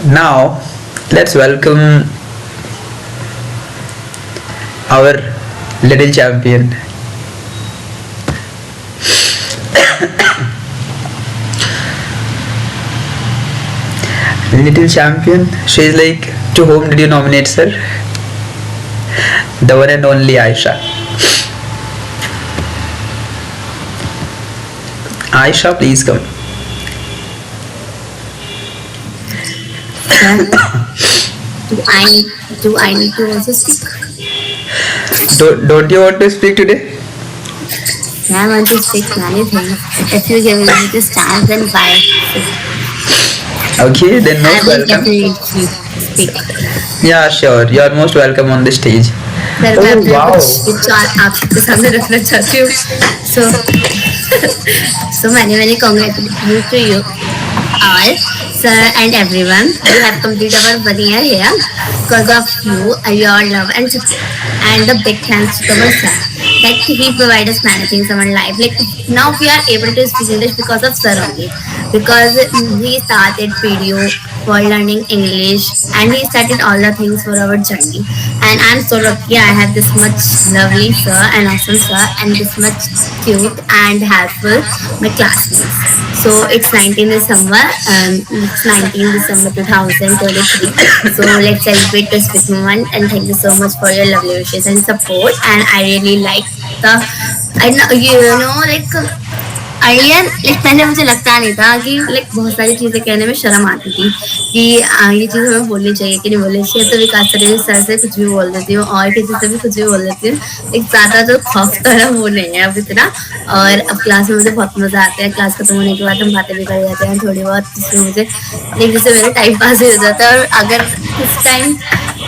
Now, let's welcome our little champion. Little champion, she's like, to whom did you nominate, sir? The one and only Aisha. Aisha, please come. Do I need to also speak? Don't you want to speak today? I want to speak many things. If you give me this chance, then why? Okay, then I most will welcome. definitely speak. Yeah, sure. You are most welcome on the stage. Sir मैं Oh अपने wow. कुछ विचार आपके सामने रखना चाहती हूँ. So many congratulations to you all, sir and everyone. We have completed our 1 year here because of you, your love and support. And the big thanks to our sir. Like he provided us many things in our life. Like now we are able to speak English because of sir only. Because he started video for learning English and he started all the things for our journey. And I'm so lucky I have this much lovely sir and awesome sir and this much cute and helpful my classmates. So it's 19 December, it's 19 December 2023. So let's celebrate this big moment and thank you so much for your lovely wishes and support. And I really like I know like earlier like पहले मुझे लगता नहीं था कि like बहुत सारी चीज़ें कहने में शर्म आती थी कि ये चीज़ हमें बोलनी चाहिए कि नहीं बोलनी चाहिए. तो विकास सर से कुछ भी बोल देती हूँ और किसी से भी कुछ भी बोल देती हूँ. एक ज़्यादा जो खौफ था वो नहीं है अब इतना. और अब क्लास में मुझे बहुत मज़ा आता है. क्लास खत्म होने के बाद हम बातें भी कर जाते हैं थोड़ी बहुत, जिसमें मुझे लाइक जिससे मेरा टाइम पास ही हो जाता है. और अगर किस टाइम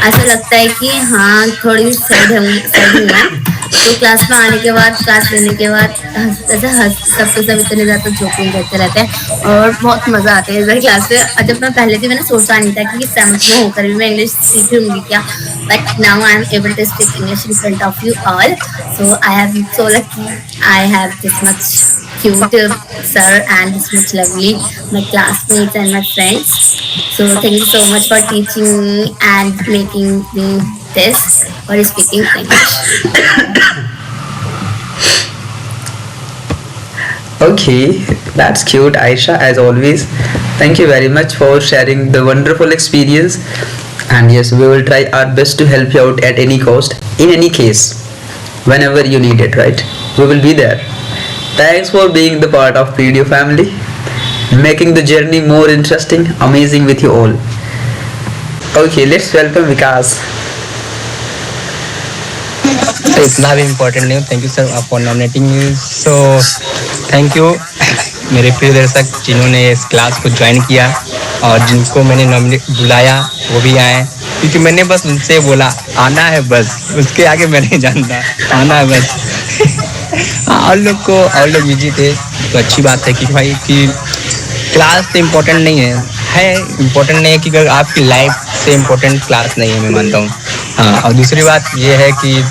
ऐसा लगता है कि हाँ थोड़ी सैड हूँ मैं, तो क्लास में आने के बाद क्लास लेने के बाद सबके सब इतने ज़्यादा जोकिंग करते रहते हैं और बहुत मज़ा आता है इधर क्लास में. और जब मैं पहले थी मैंने सोचा नहीं था कि 7th में होकर भी मैं इंग्लिश सीखूंगी क्या. But now I am able to speak English in front of you all. So I am so lucky I have this much cute sir and this much lovely my classmates and my friends. So thank you so much for teaching me and making me this for speaking English. Okay, that's cute, Aisha, as always. Thank you very much for sharing the wonderful experience. And yes, we will try our best to help you out at any cost. In any case, whenever you need it, right? We will be there. Thanks for being the part of video family, making the journey more interesting, amazing with you all. Okay, let's welcome Vikas. So इतना भी important नहीं. Thank you sir for nominating me. So thank you मेरे प्रिय दर्शक जिन्होंने इस class को join किया और जिनको मैंने नॉमिनेट बुलाया वो भी आए, क्योंकि मैंने बस उनसे बोला आना है बस, उसके आगे मैं नहीं जानता, आना है बस. और लोग बिजी थे तो अच्छी बात है कि भाई कि क्लास तो इम्पोर्टेंट नहीं है इम्पोर्टेंट नहीं है कि अगर आपकी लाइफ से इम्पोर्टेंट क्लास नहीं है, मैं मानता हूँ. हाँ, और दूसरी बात ये है कि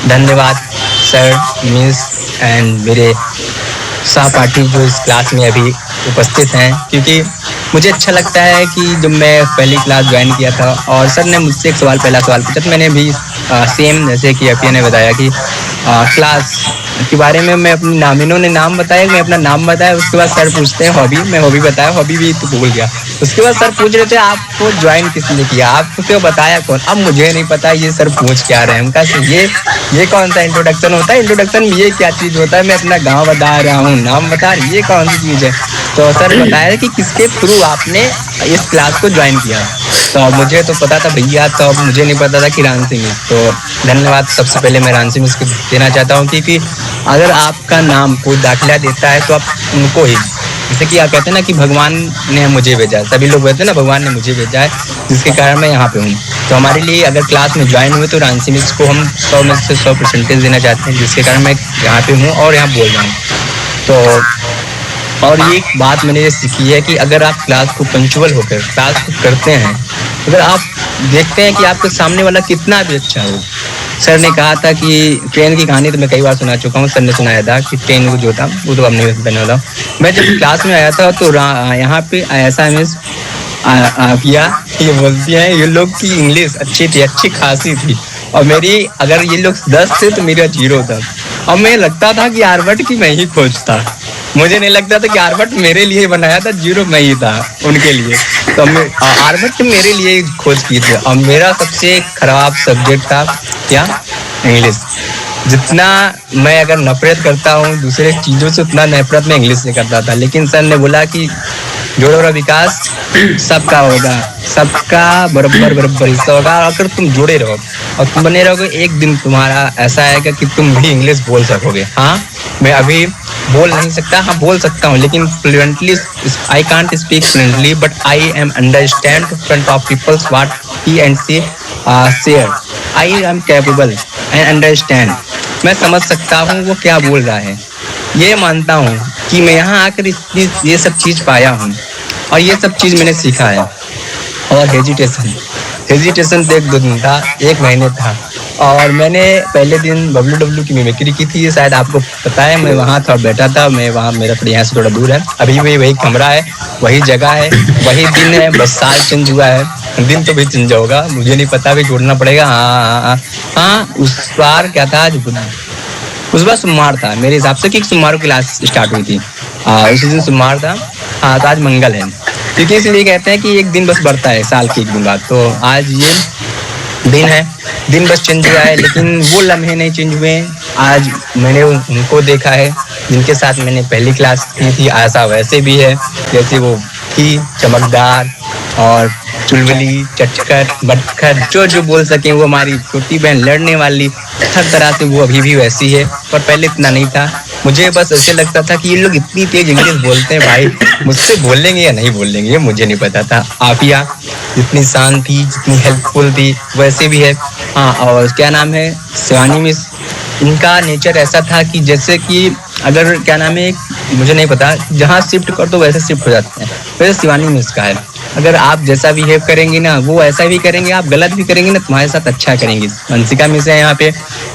धन्यवाद सर, मिस एंड मेरे सहपाठी जो इस क्लास में अभी उपस्थित हैं, क्योंकि मुझे अच्छा लगता है कि जब मैं पहली क्लास ज्वाइन किया था और सर ने मुझसे एक पहला सवाल पूछा, तो मैंने भी सेम जैसे कि अपिया ने बताया कि क्लास के बारे में मैं अपनी इन्होंने नाम बताया, मैं अपना नाम बताया. उसके बाद सर पूछते हैं हॉबी, मैं हॉबी बताया, हॉबी भी तो भूल गया. उसके बाद सर पूछ रहे थे आपको ज्वाइन किसने किया, आपको बताया कौन. अब मुझे नहीं पता ये सर पूछ क्या रहे हैं. उनका ये कौन सा इंट्रोडक्शन होता है, इंट्रोडक्शन में ये क्या चीज़ होता है, मैं अपना गाँव बता रहा हूँ, नाम बता रही, ये कौन सी चीज़ है. तो सर बताया कि किसके थ्रू आपने इस क्लास को ज्वाइन किया. तो मुझे तो पता था भैया, तो अब मुझे नहीं पता था कि रानसी मिस. तो धन्यवाद सबसे पहले मैं रानसी मिस को देना चाहता हूँ, क्योंकि अगर आपका नाम कोई दाखिला देता है तो आप उनको ही, जैसे कि आप कहते हैं ना कि भगवान ने मुझे भेजा, सभी लोग कहते हैं ना भगवान ने मुझे भेजा है, जिसके कारण मैं यहाँ पे हूँ. तो हमारे लिए अगर क्लास में ज्वाइन हुए तो रानसी मिस को हम 100 में से 100% देना चाहते हैं, जिसके कारण मैं यहाँ पे हूँ और यहाँ बोल रहा हूँ. तो और ये बात मैंने ये सीखी है कि अगर आप क्लास को पंक्चुअल होकर क्लास को करते हैं, अगर आप देखते हैं कि आपके सामने वाला कितना भी अच्छा हो. सर ने कहा था कि ट्रेन की कहानी तो मैं कई बार सुना चुका हूँ, सर ने सुनाया था कि ट्रेन को जो था वो तो अब नहीं बनने वाला. मैं जब क्लास में आया था तो यहाँ पे ऐसा मिस किया, ये बोलती हैं ये लोग की इंग्लिश अच्छी थी, अच्छी खासी थी, और मेरी अगर ये लोग 10 थे तो मेरा 0 था। और मैं लगता था कि आर्यभट्ट की मैं ही खोजता, मुझे नहीं लगता था कि आर्यभट्ट मेरे लिए बनाया था, 0 मैं ही था उनके लिए। तो आर्यभट्ट मेरे लिए खोज की थी। और मेरा सबसे खराब सब्जेक्ट था क्या, इंग्लिश। जितना मैं अगर नफरत करता हूँ दूसरे चीज़ों से, उतना नफरत मैं इंग्लिश से करता था। लेकिन सर ने बोला कि जोड़ो और विकास सबका होगा, सबका बराबर बराबर हिस्सा होगा, अगर तुम जुड़े रहो और तुम बने रहोगे, एक दिन तुम्हारा ऐसा आएगा कि तुम भी इंग्लिश बोल सकोगे। हाँ, मैं अभी बोल नहीं सकता, हाँ बोल सकता हूँ, लेकिन fluently I can't speak fluently, but I am understand front of peoples what he and she share. I am capable and understand, मैं समझ सकता हूँ वो क्या बोल रहा है। ये मानता हूँ कि मैं यहाँ आकर ये सब चीज़ पाया हूँ और ये सब चीज़ मैंने सीखा है। और हेजिटेशन तो 1-2 दिन था, 1 महीने था। और मैंने पहले दिन बबलू डब्लू की मिमिक्री की थी, शायद आपको पता है। मैं वहाँ था, बैठा था मैं वहाँ, मेरा यहाँ से थोड़ा दूर है, अभी भी वही कमरा है, वही जगह है, वही दिन है, बस साल चेंज हुआ है, दिन तो भी चेंज होगा, मुझे नहीं पता, भी जोड़ना पड़ेगा। हाँ, उस बार क्या था, उस बार सोमवार था मेरे हिसाब से, कि सोमवार को क्लास स्टार्ट हुई थी। उसी दिन सोमवार था। हाँ, तो आज मंगल है, क्योंकि इसलिए कहते हैं कि एक दिन बस बढ़ता है साल के 1 दिन बाद। तो आज ये दिन है, दिन बस चेंज हुआ है, लेकिन वो लम्हे नहीं चेंज हुए। आज मैंने उनको देखा है जिनके साथ मैंने पहली क्लास की थी। आशा वैसे भी है जैसे वो थी, चमकदार और चुलबुली, चटखट, बटखट, जो बोल सके वो। हमारी छोटी बहन लड़ने वाली, हर तरह से वो अभी भी वैसी है, पर पहले इतना नहीं था। मुझे बस ऐसे लगता था कि ये लोग इतनी तेज इंग्लिश बोलते हैं, भाई मुझसे बोलेंगे या नहीं बोलेंगे, ये मुझे नहीं पता था। आफिया जितनी शांत थी, जितनी हेल्पफुल थी, वैसे भी है। हाँ, और क्या नाम है, शिवानी मिस, इनका नेचर ऐसा था कि जैसे कि अगर क्या नाम है, मुझे नहीं पता, जहाँ शिफ्ट कर दो वैसे शिफ्ट हो जाते हैं, वैसे शिवानी मिस का है। अगर आप जैसा बिहेव करेंगे ना, वो ऐसा भी करेंगे, आप गलत भी करेंगे ना, तुम्हारे साथ अच्छा करेंगे। वंशिका मिस है यहाँ पे,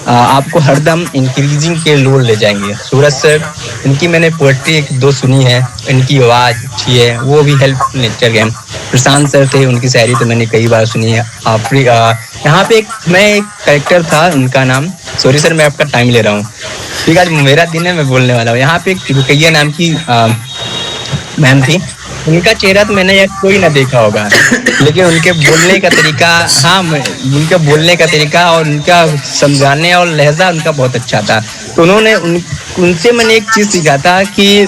आपको हरदम इंक्रीजिंग के लोड ले जाएंगे। सूरज सर, इनकी मैंने पोएट्री 1-2 सुनी है, इनकी आवाज़ अच्छी है, वो भी हेल्पफुल नेचर के हैं। प्रशांत सर थे, उनकी शायरी तो मैंने कई बार सुनी है। यहाँ पे एक कैरेक्टर था, उनका नाम, सॉरी सर मैं आपका टाइम ले रहा हूँ, ठीक है, मेरा दिन है, मैं बोलने वाला हूँ। यहाँ पे एक रुकैया नाम की मैम थी, उनका चेहरा तो मैंने कोई ना देखा होगा, लेकिन उनके बोलने का तरीका, हाँ उनके बोलने का तरीका और उनका समझाने और लहजा उनका बहुत अच्छा था। तो उन्होंने उनसे मैंने एक चीज़ सीखा था कि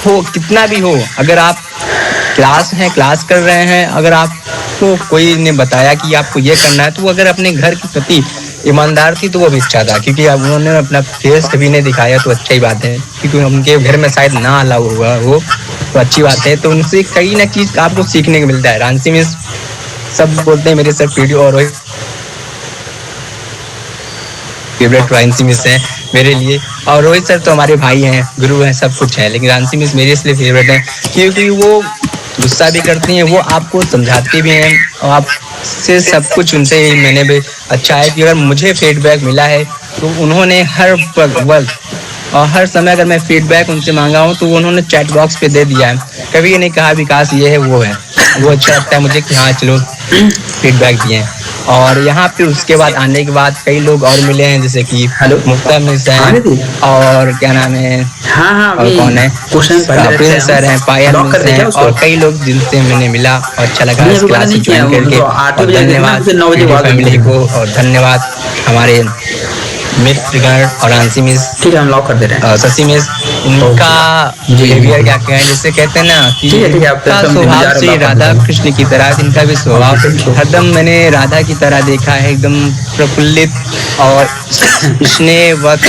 हो कितना भी हो, अगर आप क्लास कर रहे हैं, अगर आपको कोई ने बताया कि आपको ये करना है, तो अगर अपने घर के प्रति ईमानदार थी तो वो भी अच्छा था, क्योंकि अब उन्होंने अपना फेस कभी नहीं दिखाया, तो अच्छा ही बात है, क्योंकि उनके घर में शायद ना अलाउ हुआ वो, तो अच्छी बात है। तो उनसे कई ना चीज़ आपको सीखने को मिलता है। रांसी मिस, सब बोलते हैं मेरे सर पीडियो और फेवरेट रांसी मिस है मेरे लिए, और रोहित सर तो हमारे भाई हैं, गुरु हैं, सब कुछ है, लेकिन रांसी मिस मेरे इसलिए फेवरेट है क्योंकि वो गुस्सा भी करती हैं, वो आपको समझाती भी हैं, और आपसे सब कुछ उनसे मैंने भी अच्छा है कि अगर मुझे फीडबैक मिला है तो उन्होंने हर वक्त और हर समय अगर मैं फीडबैक उनसे मांगा हूँ तो उन्होंने चैट बॉक्स पे दे दिया है। कभी ये नहीं कहा विकास ये है वो है, वो अच्छा लगता है मुझे कि हाँ चलो फीडबैक दिए। और यहाँ पे उसके बाद आने के बाद कई लोग और मिले हैं, जैसे कि मुक्ता मिस हैं, और क्या नाम है, और कौन है, प्रिंस सर हैं, पायल मिस हैं, और कई लोग जिनसे मैंने मिला और अच्छा लगा इस क्लास से ज्वाइन करके। और धन्यवाद फैमिली को, और धन्यवाद हमारे मित्रगण और आंसी मिस, ठीक है हम लॉक कर दे रहे हैं। शशि मिस, इनका बिहेवियर क्या कहें, जैसे कहते हैं ना कि स्वभाव से राधा कृष्ण की तरह, इनका भी स्वभाव हरदम मैंने राधा की तरह देखा है, एकदम प्रफुल्लित और स्नेह वक्त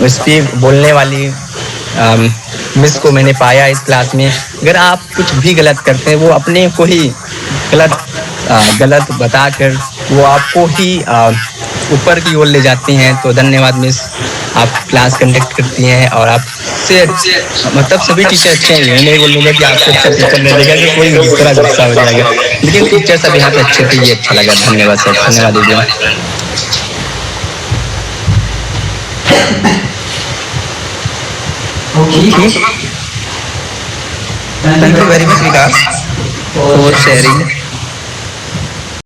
स्पीक बोलने वाली मिस को मैंने पाया इस क्लास में। अगर आप कुछ भी गलत करते हैं, वो अपने को ही गलत बताकर वो आपको ही ऊपर की ओर ले जाती हैं। तो धन्यवाद मिस, आप क्लास कंडक्ट करती हैं और आप से मतलब सभी टीचर अच्छे हैं, ये नहीं बोलूँगा कि आपसे अच्छा टीचर नहीं देखा कि कोई इस तरह गुस्सा हो जाएगा, लेकिन टीचर सब यहाँ पे अच्छे थे, ये अच्छा लगा। धन्यवाद सर, धन्यवाद दीजिए। Thank you very much Vikas. for sharing